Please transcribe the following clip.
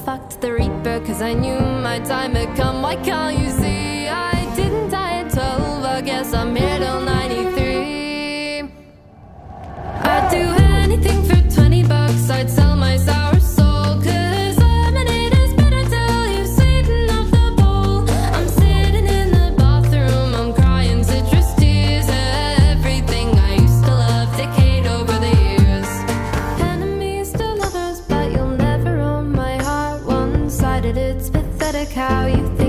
fucked the Reaper, cause I knew my time had come. Why can't you see? I didn't die at 12, I guess I'm here till 93. I'd do anything for 20 bucks, I'd sell my sour soul, cause lemonade is better till you've sweetened up the bowl. I'm sitting in the bathroom, I'm crying citrus tears. Everything I used to love decayed over the years. Enemies to lovers, but you'll never own my heart. One-sided, it's pathetic how you think